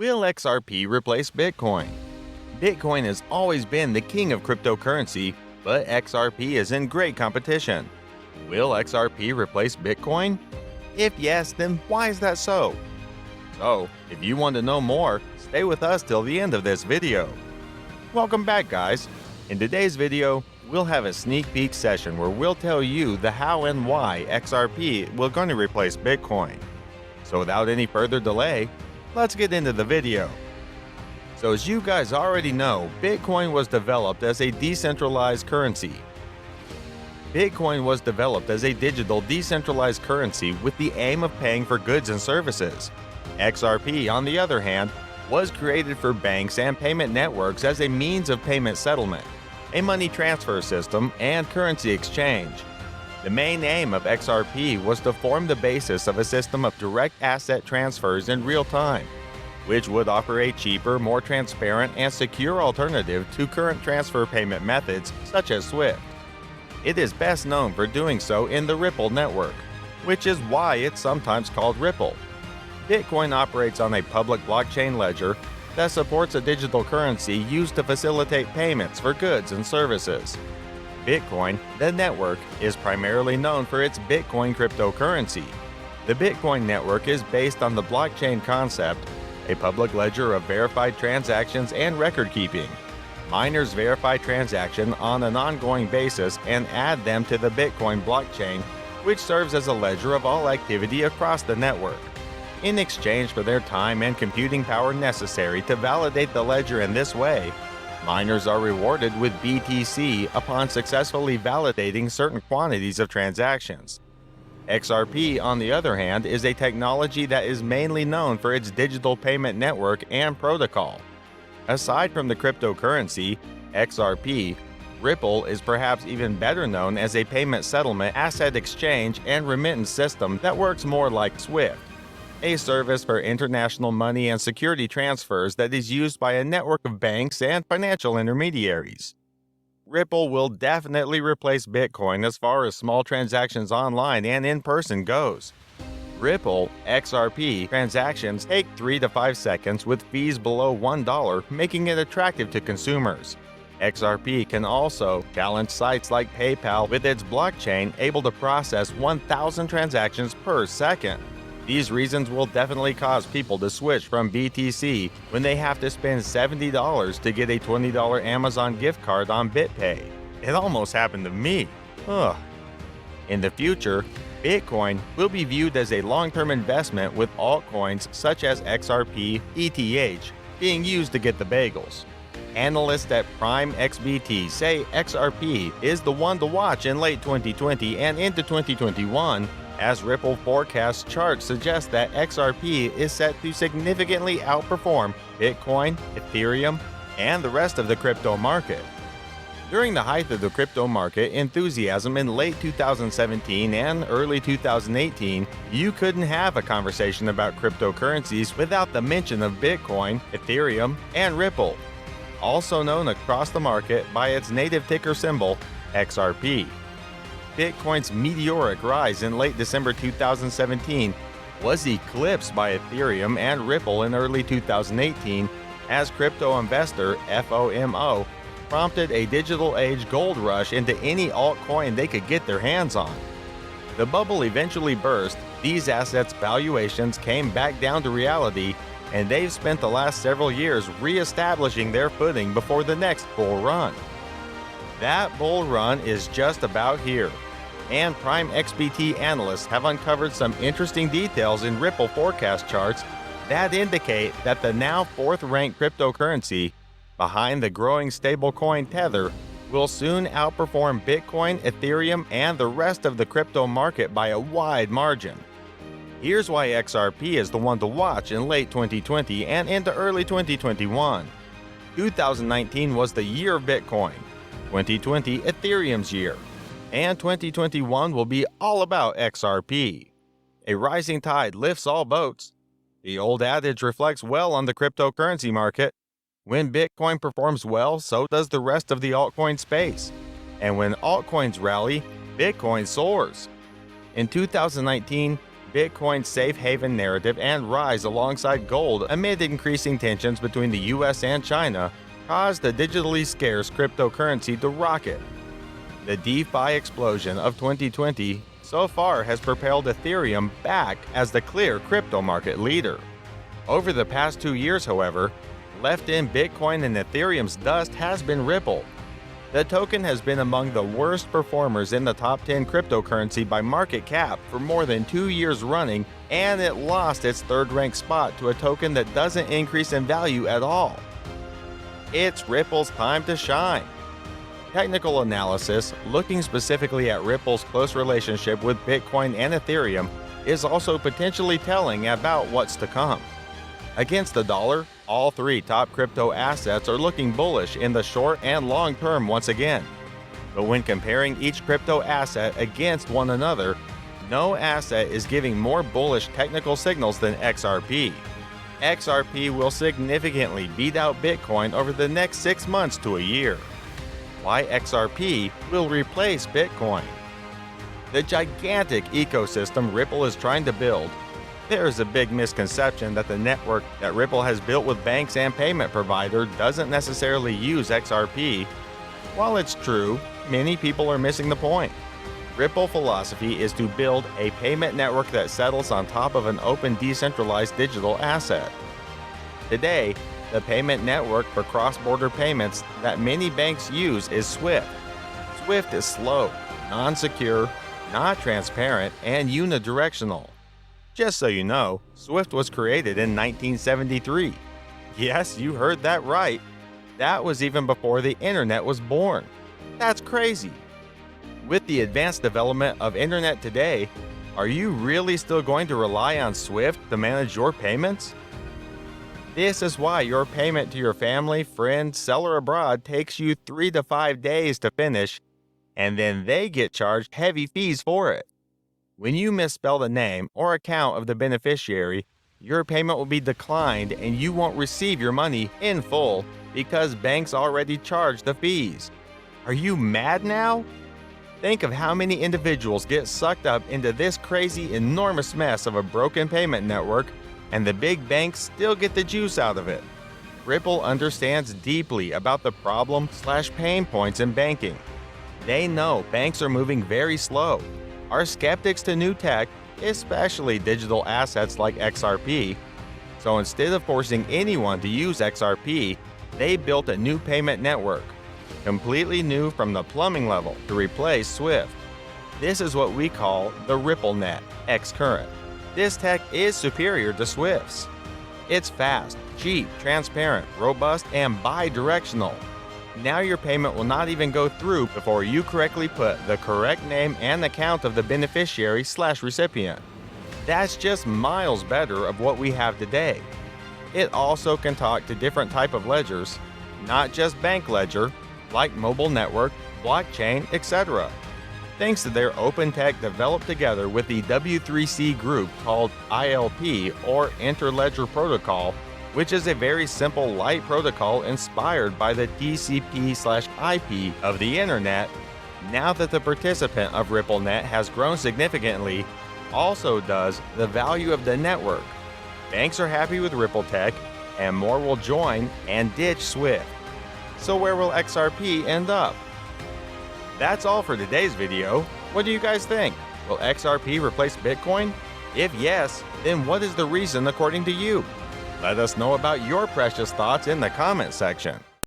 Will XRP replace Bitcoin? Bitcoin has always been the king of cryptocurrency, but XRP is in great competition. Will XRP replace Bitcoin? If yes, then why is that so? So, if you want to know more, stay with us till the end of this video. Welcome back, guys. In today's video, we'll have a sneak peek session where we'll tell you the how and why XRP will going to replace Bitcoin. So without any further delay, let's get into the video. So as you guys already know, Bitcoin was developed as a decentralized currency. Bitcoin was developed as a digital decentralized currency with the aim of paying for goods and services. XRP, on the other hand, was created for banks and payment networks as a means of payment settlement, a money transfer system, and currency exchange. The main aim of XRP was to form the basis of a system of direct asset transfers in real time, which would offer a cheaper, more transparent, and secure alternative to current transfer payment methods such as SWIFT. It is best known for doing so in the Ripple network, which is why it's sometimes called Ripple. Bitcoin operates on a public blockchain ledger that supports a digital currency used to facilitate payments for goods and services. Bitcoin, the network, is primarily known for its Bitcoin cryptocurrency. The Bitcoin network is based on the blockchain concept, a public ledger of verified transactions and record keeping. Miners verify transactions on an ongoing basis and add them to the Bitcoin blockchain, which serves as a ledger of all activity across the network. In exchange for their time and computing power necessary to validate the ledger in this way, miners are rewarded with BTC upon successfully validating certain quantities of transactions. XRP, on the other hand, is a technology that is mainly known for its digital payment network and protocol. Aside from the cryptocurrency, XRP, Ripple is perhaps even better known as a payment settlement, asset exchange, and remittance system that works more like SWIFT, a service for international money and security transfers that is used by a network of banks and financial intermediaries. Ripple will definitely replace Bitcoin as far as small transactions online and in person goes. Ripple XRP transactions take 3 to 5 seconds with fees below $1, making it attractive to consumers. XRP can also challenge sites like PayPal with its blockchain able to process 1,000 transactions per second. These reasons will definitely cause people to switch from BTC when they have to spend $70 to get a $20 Amazon gift card on BitPay. It almost happened to me. Ugh. In the future, Bitcoin will be viewed as a long-term investment with altcoins such as XRP, ETH being used to get the bagels. Analysts at Prime XBT say XRP is the one to watch in late 2020 and into 2021, as Ripple forecast charts suggest that XRP is set to significantly outperform Bitcoin, Ethereum, and the rest of the crypto market. During the height of the crypto market enthusiasm in late 2017 and early 2018, you couldn't have a conversation about cryptocurrencies without the mention of Bitcoin, Ethereum, and Ripple, also known across the market by its native ticker symbol, XRP. Bitcoin's meteoric rise in late December 2017 was eclipsed by Ethereum and Ripple in early 2018 as crypto investor FOMO prompted a digital age gold rush into any altcoin they could get their hands on. The bubble eventually burst, these assets' valuations came back down to reality, and they've spent the last several years re-establishing their footing before the next bull run. That bull run is just about here, and Prime XBT analysts have uncovered some interesting details in Ripple forecast charts that indicate that the now fourth-ranked cryptocurrency, behind the growing stablecoin Tether, will soon outperform Bitcoin, Ethereum, and the rest of the crypto market by a wide margin. Here's why XRP is the one to watch in late 2020 and into early 2021. 2019 was the year of Bitcoin, 2020 Ethereum's year, and 2021 will be all about XRP. A rising tide lifts all boats. The old adage reflects well on the cryptocurrency market. When Bitcoin performs well, so does the rest of the altcoin space. And when altcoins rally, Bitcoin soars. In 2019, Bitcoin's safe haven narrative and rise alongside gold amid increasing tensions between the US and China caused the digitally scarce cryptocurrency to rocket. The DeFi explosion of 2020 so far has propelled Ethereum back as the clear crypto market leader. Over the past 2 years, however, left in Bitcoin and Ethereum's dust has been Ripple. The token has been among the worst performers in the top 10 cryptocurrency by market cap for more than 2 years running, and it lost its third-ranked spot to a token that doesn't increase in value at all. It's Ripple's time to shine. Technical analysis, looking specifically at Ripple's close relationship with Bitcoin and Ethereum, is also potentially telling about what's to come. Against the dollar, all three top crypto assets are looking bullish in the short and long term once again. But when comparing each crypto asset against one another, no asset is giving more bullish technical signals than XRP. XRP will significantly beat out Bitcoin over the next 6 months to a year. Why XRP will replace Bitcoin? The gigantic ecosystem Ripple is trying to build. There is a big misconception that the network that Ripple has built with banks and payment provider doesn't necessarily use XRP. While it's true, many people are missing the point. Ripple philosophy is to build a payment network that settles on top of an open decentralized digital asset. Today, the payment network for cross-border payments that many banks use is SWIFT. SWIFT is slow, non-secure, not transparent, and unidirectional. Just so you know, SWIFT was created in 1973. Yes, you heard that right. That was even before the internet was born. That's crazy. With the advanced development of internet today, are you really still going to rely on SWIFT to manage your payments? This is why your payment to your family, friend, seller abroad takes you 3 to 5 days to finish, and then they get charged heavy fees for it. When you misspell the name or account of the beneficiary, your payment will be declined and you won't receive your money in full because banks already charge the fees. Are you mad now? Think of how many individuals get sucked up into this crazy, enormous mess of a broken payment network, and the big banks still get the juice out of it. Ripple understands deeply about the problem/pain points in banking. They know banks are moving very slow, are skeptics to new tech, especially digital assets like XRP. So instead of forcing anyone to use XRP, they built a new payment network, completely new from the plumbing level, to replace SWIFT. This is what we call the RippleNet X Current. This tech is superior to SWIFT's. It's fast, cheap, transparent, robust, and bi-directional. Now your payment will not even go through before you correctly put the correct name and account of the beneficiary/recipient. That's just miles better of what we have today. It also can talk to different type of ledgers, not just bank ledger, like mobile network, blockchain, etc. Thanks to their open tech developed together with the W3C group called ILP or Interledger Protocol, which is a very simple light protocol inspired by the TCP/IP of the internet. Now that the participant of RippleNet has grown significantly, also does the value of the network. Banks are happy with Ripple Tech, and more will join and ditch SWIFT. So where will XRP end up? That's all for today's video. What do you guys think? Will XRP replace Bitcoin? If yes, then what is the reason according to you? Let us know about your precious thoughts in the comment section.